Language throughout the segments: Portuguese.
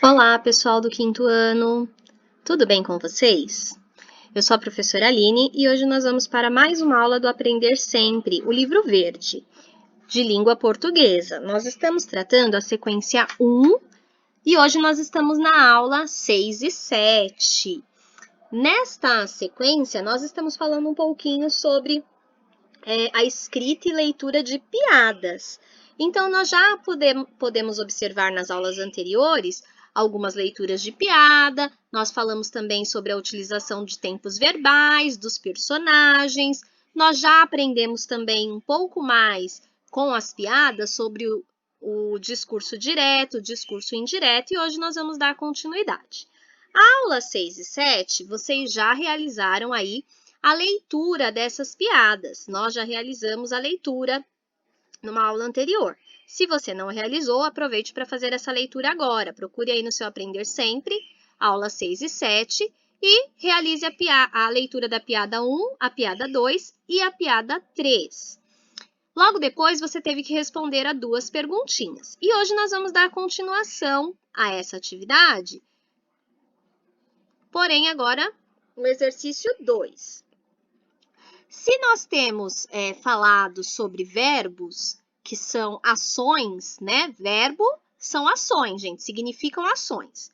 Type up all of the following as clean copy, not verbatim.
Olá, pessoal do quinto ano! Tudo bem com vocês? Eu sou a professora Aline e hoje nós vamos para mais uma aula do Aprender Sempre, o livro verde, de língua portuguesa. Nós estamos tratando a sequência 1 e hoje nós estamos na aula 6 e 7. Nesta sequência, nós estamos falando um pouquinho sobre a escrita e leitura de piadas. Então, nós já podemos observar nas aulas anteriores algumas leituras de piada, nós falamos também sobre a utilização de tempos verbais, dos personagens, nós já aprendemos também um pouco mais com as piadas sobre o discurso direto, o discurso indireto, e hoje nós vamos dar continuidade. A aula 6 e 7, vocês já realizaram aí a leitura dessas piadas. Nós já realizamos a leitura numa aula anterior. Se você não realizou, aproveite para fazer essa leitura agora. Procure aí no seu Aprender Sempre, aula 6 e 7, e realize a leitura da piada 1, a piada 2 e a piada 3. Logo depois, você teve que responder a 2 perguntinhas. E hoje nós vamos dar continuação a essa atividade, porém agora o exercício 2. Se nós temos falado sobre verbos, que são ações, né? Verbo são ações, gente, significam ações.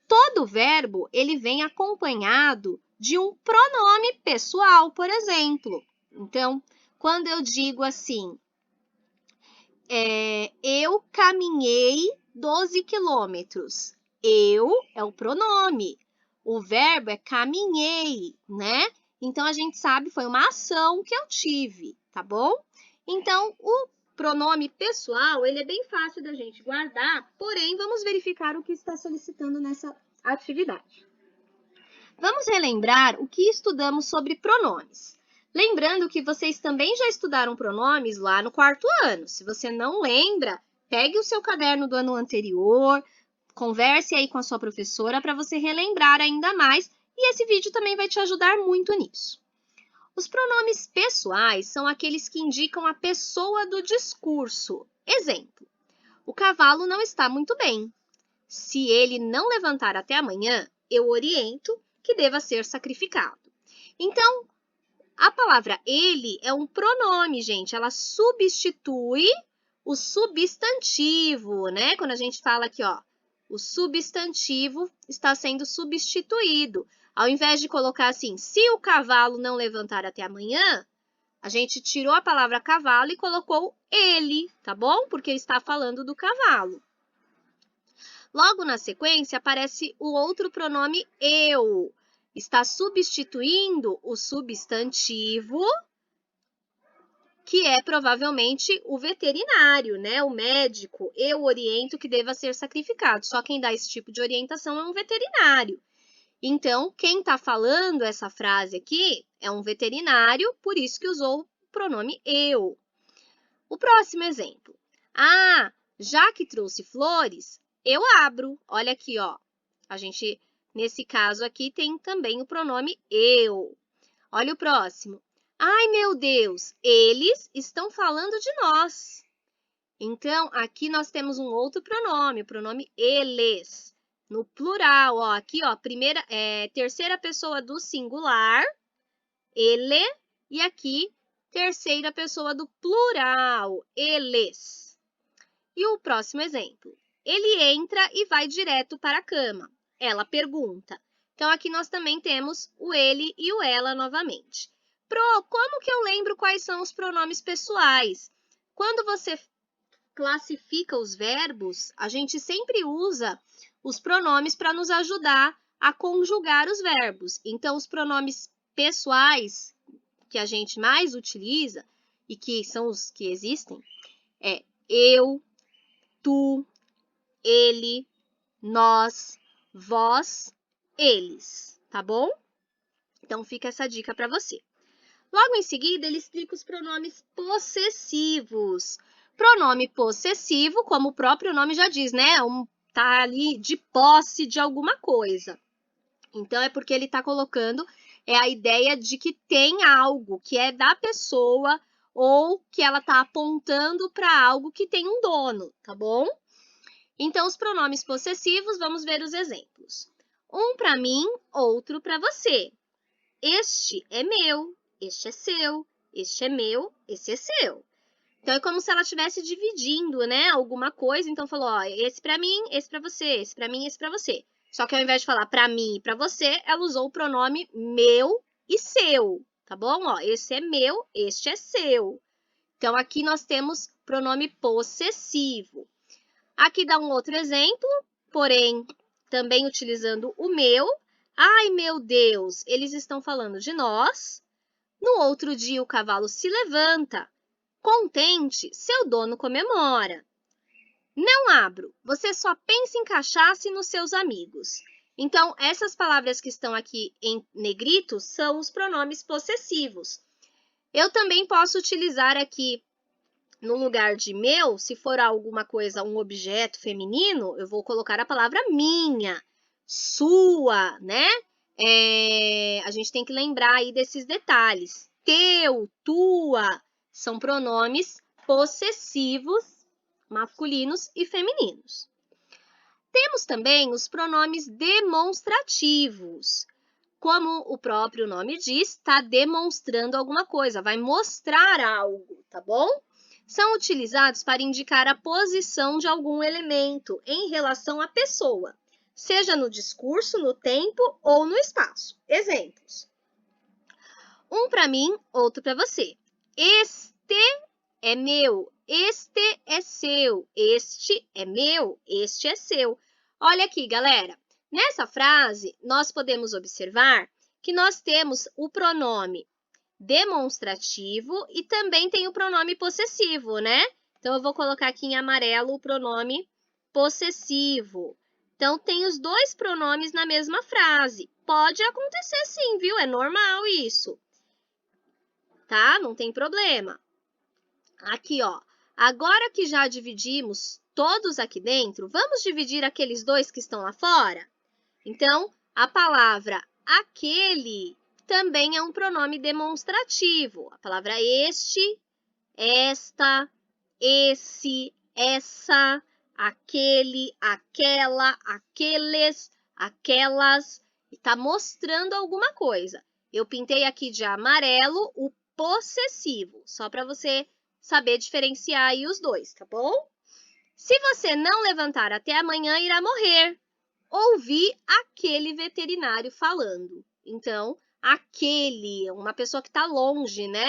Todo verbo, ele vem acompanhado de um pronome pessoal, por exemplo. Então, quando eu digo assim, eu caminhei 12 quilômetros. Eu é o pronome. O verbo é caminhei, né? Então, a gente sabe, foi uma ação que eu tive, tá bom? Então, o pronome pessoal, ele é bem fácil da gente guardar, porém, vamos verificar o que está solicitando nessa atividade. Vamos relembrar o que estudamos sobre pronomes. Lembrando que vocês também já estudaram pronomes lá no 4º ano. Se você não lembra, pegue o seu caderno do ano anterior, converse aí com a sua professora para você relembrar ainda mais, e esse vídeo também vai te ajudar muito nisso. Os pronomes pessoais são aqueles que indicam a pessoa do discurso. Exemplo: o cavalo não está muito bem. Se ele não levantar até amanhã, eu oriento que deva ser sacrificado. Então, a palavra ele é um pronome, gente. Ela substitui o substantivo, né? Quando a gente fala aqui, ó, o substantivo está sendo substituído. Ao invés de colocar assim, se o cavalo não levantar até amanhã, a gente tirou a palavra cavalo e colocou ele, tá bom? Porque ele está falando do cavalo. Logo na sequência, aparece o outro pronome eu. Está substituindo o substantivo, que é provavelmente o veterinário, né? O médico. Eu oriento que deva ser sacrificado. Só quem dá esse tipo de orientação é um veterinário. Então, quem está falando essa frase aqui é um veterinário, por isso que usou o pronome eu. O próximo exemplo. Ah, já que trouxe flores, eu abro. Olha aqui, ó. A gente, nesse caso aqui, tem também o pronome eu. Olha o próximo. Ai, meu Deus, eles estão falando de nós. Então, aqui nós temos um outro pronome, o pronome eles. No plural, ó, aqui, ó, terceira pessoa do singular, ele, e aqui, terceira pessoa do plural, eles. E o próximo exemplo. Ele entra e vai direto para a cama. Ela pergunta. Então, aqui nós também temos o ele e o ela novamente. Pro, como que eu lembro quais são os pronomes pessoais? Quando você classifica os verbos, a gente sempre usa os pronomes para nos ajudar a conjugar os verbos. Então, os pronomes pessoais que a gente mais utiliza e que são os que existem é eu, tu, ele, nós, vós, eles, tá bom? Então, fica essa dica para você. Logo em seguida, ele explica os pronomes possessivos. Pronome possessivo, como o próprio nome já diz, né? Tá ali de posse de alguma coisa. Então, é porque ele está colocando a ideia de que tem algo que é da pessoa ou que ela está apontando para algo que tem um dono, tá bom? Então, os pronomes possessivos, vamos ver os exemplos. Um para mim, outro para você. Este é meu, este é seu, este é meu, esse é seu. Então, é como se ela estivesse dividindo, né, alguma coisa. Então, falou, ó, esse para mim, esse para você, esse para mim, esse para você. Só que ao invés de falar para mim e para você, ela usou o pronome meu e seu, tá bom? Ó, esse é meu, este é seu. Então, aqui nós temos pronome possessivo. Aqui dá um outro exemplo, porém, também utilizando o meu. Ai, meu Deus, eles estão falando de nós. No outro dia, o cavalo se levanta. Contente, seu dono comemora. Não abro, você só pensa em cachaça e nos seus amigos. Então, essas palavras que estão aqui em negrito são os pronomes possessivos. Eu também posso utilizar aqui, no lugar de meu, se for alguma coisa, um objeto feminino, eu vou colocar a palavra minha, sua, né? A gente tem que lembrar aí desses detalhes. Teu, tua, são pronomes possessivos, masculinos e femininos. Temos também os pronomes demonstrativos. Como o próprio nome diz, está demonstrando alguma coisa, vai mostrar algo, tá bom? São utilizados para indicar a posição de algum elemento em relação à pessoa, seja no discurso, no tempo ou no espaço. Exemplos. Um para mim, outro para você. Este é meu, este é seu, este é meu, este é seu. Olha aqui, galera. Nessa frase, nós podemos observar que nós temos o pronome demonstrativo e também tem o pronome possessivo, né? Então, eu vou colocar aqui em amarelo o pronome possessivo. Então, tem os dois pronomes na mesma frase. Pode acontecer sim, viu? É normal isso. Tá? Não tem problema. Aqui, ó. Agora que já dividimos todos aqui dentro, vamos dividir aqueles dois que estão lá fora? Então, a palavra aquele também é um pronome demonstrativo. A palavra este, esta, esse, essa, aquele, aquela, aqueles, aquelas. Está mostrando alguma coisa. Eu pintei aqui de amarelo o possessivo, só para você saber diferenciar aí os dois, tá bom? Se você não levantar até amanhã, irá morrer. Ouvi aquele veterinário falando. Então, aquele, uma pessoa que está longe, né?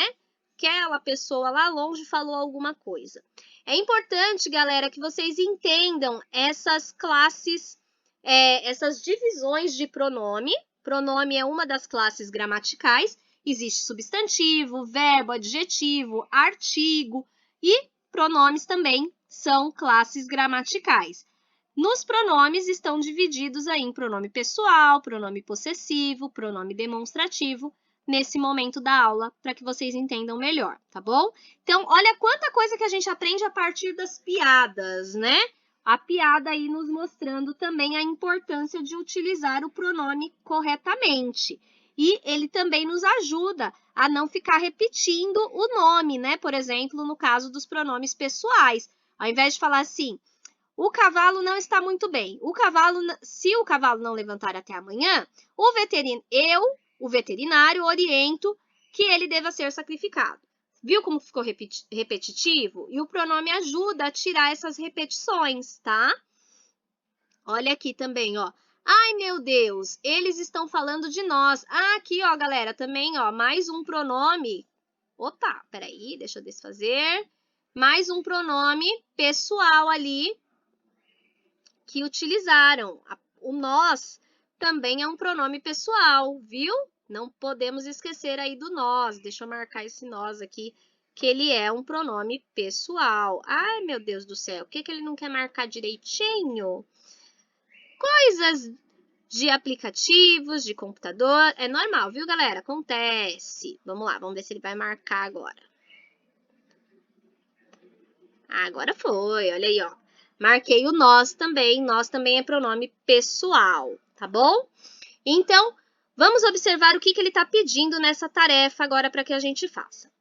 Aquela pessoa lá longe falou alguma coisa. É importante, galera, que vocês entendam essas classes, essas divisões de pronome. Pronome é uma das classes gramaticais. Existe substantivo, verbo, adjetivo, artigo e pronomes também são classes gramaticais. Nos pronomes estão divididos aí em pronome pessoal, pronome possessivo, pronome demonstrativo, nesse momento da aula, para que vocês entendam melhor, tá bom? Então, olha quanta coisa que a gente aprende a partir das piadas, né? A piada aí nos mostrando também a importância de utilizar o pronome corretamente. E ele também nos ajuda a não ficar repetindo o nome, né? Por exemplo, no caso dos pronomes pessoais. Ao invés de falar assim, o cavalo não está muito bem. Se o cavalo não levantar até amanhã, o veterinário, oriento que ele deva ser sacrificado. Viu como ficou repetitivo? E o pronome ajuda a tirar essas repetições, tá? Olha aqui também, ó. Ai, meu Deus, eles estão falando de nós. Ah, aqui, ó, galera, também, ó, mais um pronome. Opa, peraí, deixa eu desfazer. Mais um pronome pessoal ali que utilizaram. O nós também é um pronome pessoal, viu? Não podemos esquecer aí do nós. Deixa eu marcar esse nós aqui, que ele é um pronome pessoal. Ai, meu Deus do céu, o que ele não quer marcar direitinho? Coisas de aplicativos, de computador, é normal, viu, galera? Acontece. Vamos lá, vamos ver se ele vai marcar agora. Agora foi, olha aí, ó. Marquei o nós também é pronome pessoal, tá bom? Então, vamos observar o que ele está pedindo nessa tarefa agora para que a gente faça.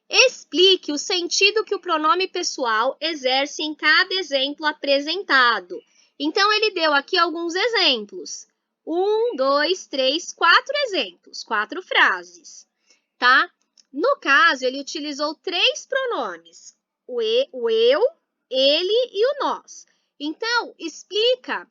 Explique o sentido que o pronome pessoal exerce em cada exemplo apresentado. Então, ele deu aqui alguns exemplos. 1, 2, 3, 4 exemplos, 4 frases, tá? No caso, ele utilizou 3 pronomes, o eu, ele e o nós. Então, explica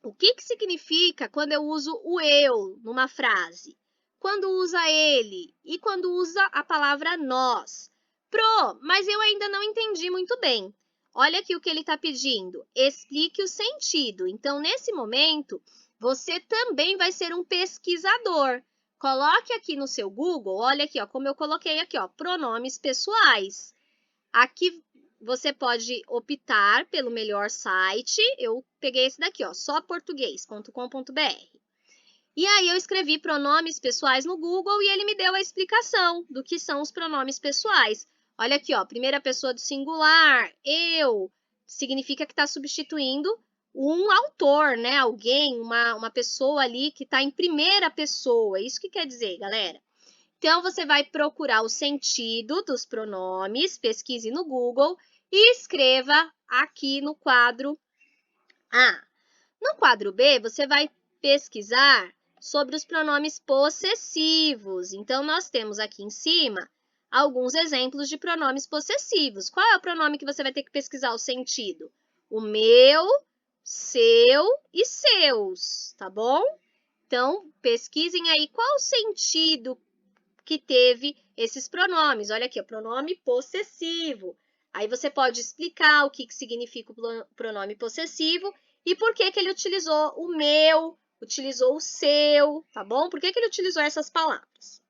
o que significa quando eu uso o eu numa frase, quando usa ele e quando usa a palavra nós. Pro, mas eu ainda não entendi muito bem. Olha aqui o que ele está pedindo. Explique o sentido. Então, nesse momento, você também vai ser um pesquisador. Coloque aqui no seu Google, olha aqui, ó, como eu coloquei aqui, ó, pronomes pessoais. Aqui você pode optar pelo melhor site. Eu peguei esse daqui, ó, soportuguês.com.br. E aí eu escrevi pronomes pessoais no Google e ele me deu a explicação do que são os pronomes pessoais. Olha aqui, ó, primeira pessoa do singular, eu, significa que está substituindo um autor, né? Alguém, uma pessoa ali que está em primeira pessoa. Isso que quer dizer, galera. Então, você vai procurar o sentido dos pronomes, pesquise no Google e escreva aqui no quadro A. No quadro B, você vai pesquisar sobre os pronomes possessivos. Então, nós temos aqui em cima alguns exemplos de pronomes possessivos. Qual é o pronome que você vai ter que pesquisar o sentido? O meu, seu e seus, tá bom? Então, pesquisem aí qual o sentido que teve esses pronomes. Olha aqui, o pronome possessivo. Aí você pode explicar o que significa o pronome possessivo e por que ele utilizou o meu, utilizou o seu, tá bom? Por que ele utilizou essas palavras?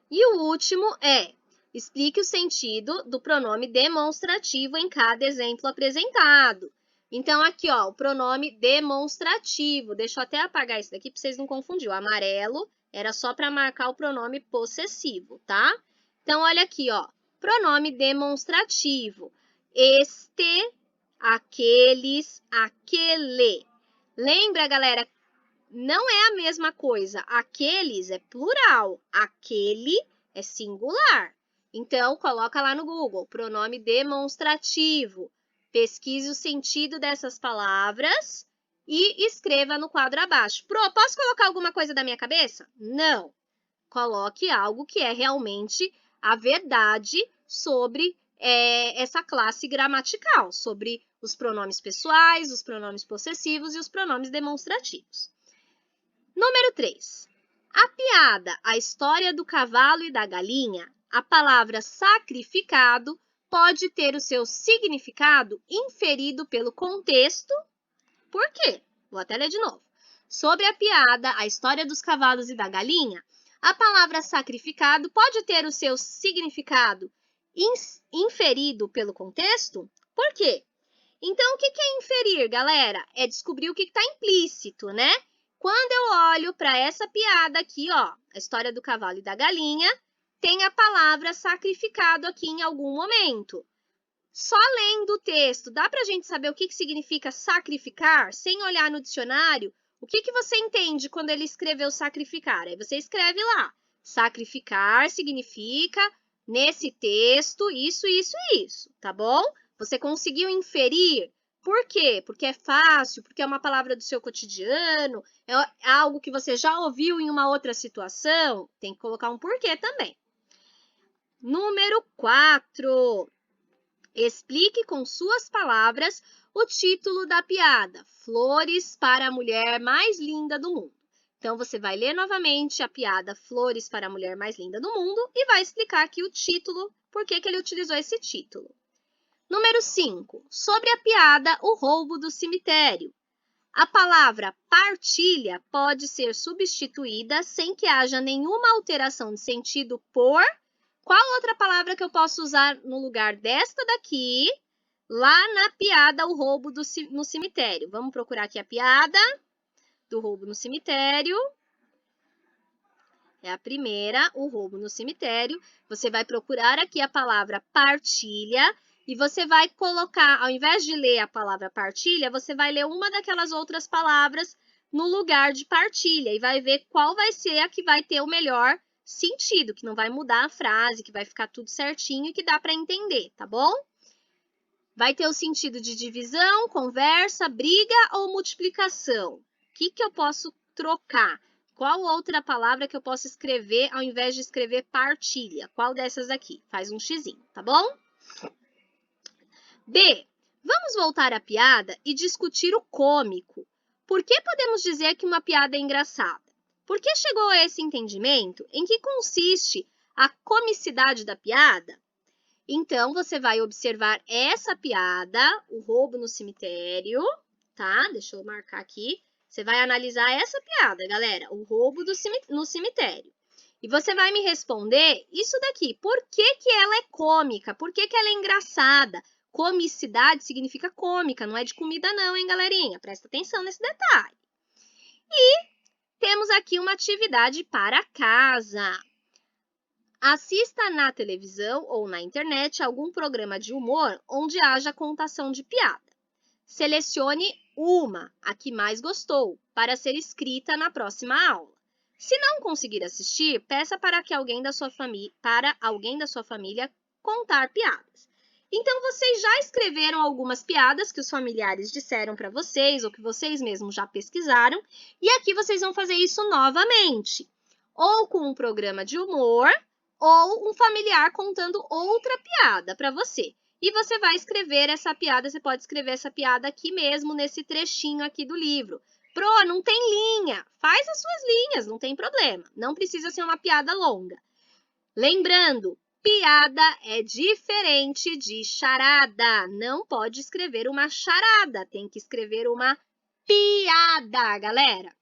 E o último é, explique o sentido do pronome demonstrativo em cada exemplo apresentado. Então, aqui, ó, o pronome demonstrativo. Deixa eu até apagar isso daqui para vocês não confundirem. O amarelo era só para marcar o pronome possessivo, tá? Então, olha aqui, ó. Pronome demonstrativo. Este, aqueles, aquele. Lembra, galera? Não é a mesma coisa. Aqueles é plural, aquele é singular. Então, coloca lá no Google, pronome demonstrativo. Pesquise o sentido dessas palavras e escreva no quadro abaixo. Pro, posso colocar alguma coisa da minha cabeça? Não. Coloque algo que é realmente a verdade sobre essa classe gramatical, sobre os pronomes pessoais, os pronomes possessivos e os pronomes demonstrativos. Número 3. A piada A História do Cavalo e da Galinha, a palavra sacrificado pode ter o seu significado inferido pelo contexto. Por quê? Vou até ler de novo. Sobre a piada A História dos Cavalos e da Galinha, a palavra sacrificado pode ter o seu significado inferido pelo contexto. Por quê? Então, o que é inferir, galera? É descobrir o que está implícito, né? Quando eu olho para essa piada aqui, ó, a história do cavalo e da galinha, tem a palavra sacrificado aqui em algum momento. Só lendo o texto, dá para a gente saber o que significa sacrificar? Sem olhar no dicionário, o que você entende quando ele escreveu sacrificar? Aí você escreve lá, sacrificar significa, nesse texto, isso, isso e isso, tá bom? Você conseguiu inferir? Por quê? Porque é fácil, porque é uma palavra do seu cotidiano, é algo que você já ouviu em uma outra situação? Tem que colocar um porquê também. Número 4. Explique com suas palavras o título da piada, Flores para a Mulher Mais Linda do Mundo. Então, você vai ler novamente a piada Flores para a Mulher Mais Linda do Mundo e vai explicar aqui o título, por que ele utilizou esse título. Número 5. Sobre a piada O Roubo do Cemitério. A palavra partilha pode ser substituída sem que haja nenhuma alteração de sentido por... Qual outra palavra que eu posso usar no lugar desta daqui, lá na piada O Roubo no Cemitério? Vamos procurar aqui a piada do roubo no cemitério. É a primeira, O Roubo no Cemitério. Você vai procurar aqui a palavra partilha e você vai colocar, ao invés de ler a palavra partilha, você vai ler uma daquelas outras palavras no lugar de partilha e vai ver qual vai ser a que vai ter o melhor sentido, que não vai mudar a frase, que vai ficar tudo certinho e que dá para entender, tá bom? Vai ter o sentido de divisão, conversa, briga ou multiplicação. O que eu posso trocar? Qual outra palavra que eu posso escrever ao invés de escrever partilha? Qual dessas aqui? Faz um xizinho, tá bom? B. Vamos voltar à piada e discutir o cômico. Por que podemos dizer que uma piada é engraçada? Por que chegou a esse entendimento? Em que consiste a comicidade da piada? Então, você vai observar essa piada, o roubo no cemitério, tá? Deixa eu marcar aqui. Você vai analisar essa piada, galera, o roubo no cemitério. E você vai me responder isso daqui. Por que que ela é cômica? Por que que ela é engraçada? Comicidade significa cômica, não é de comida não, hein, galerinha? Presta atenção nesse detalhe. E temos aqui uma atividade para casa. Assista na televisão ou na internet algum programa de humor onde haja contação de piada. Selecione uma, a que mais gostou, para ser escrita na próxima aula. Se não conseguir assistir, peça para alguém da sua família contar piadas. Então, vocês já escreveram algumas piadas que os familiares disseram para vocês ou que vocês mesmos já pesquisaram, e aqui vocês vão fazer isso novamente, ou com um programa de humor, ou um familiar contando outra piada para você. E você vai escrever essa piada, você pode escrever essa piada aqui mesmo, nesse trechinho aqui do livro. Pro, não tem linha, faz as suas linhas, não tem problema. Não precisa ser uma piada longa. Lembrando, piada é diferente de charada. Não pode escrever uma charada, tem que escrever uma piada, galera.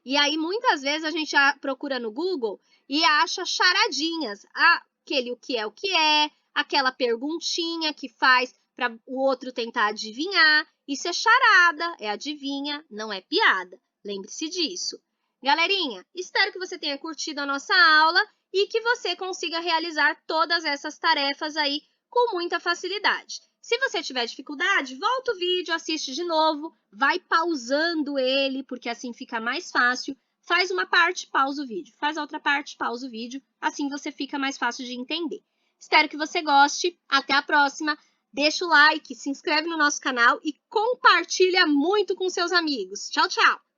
E aí, muitas vezes, a gente procura no Google e acha charadinhas. O que é, aquela perguntinha que faz para o outro tentar adivinhar. Isso é charada, é adivinha, não é piada. Lembre-se disso. Galerinha, espero que você tenha curtido a nossa aula e que você consiga realizar todas essas tarefas aí com muita facilidade. Se você tiver dificuldade, volta o vídeo, assiste de novo, vai pausando ele, porque assim fica mais fácil. Faz uma parte, pausa o vídeo. Faz a outra parte, pausa o vídeo. Assim você fica mais fácil de entender. Espero que você goste. Até a próxima. Deixa o like, se inscreve no nosso canal e compartilha muito com seus amigos. Tchau, tchau!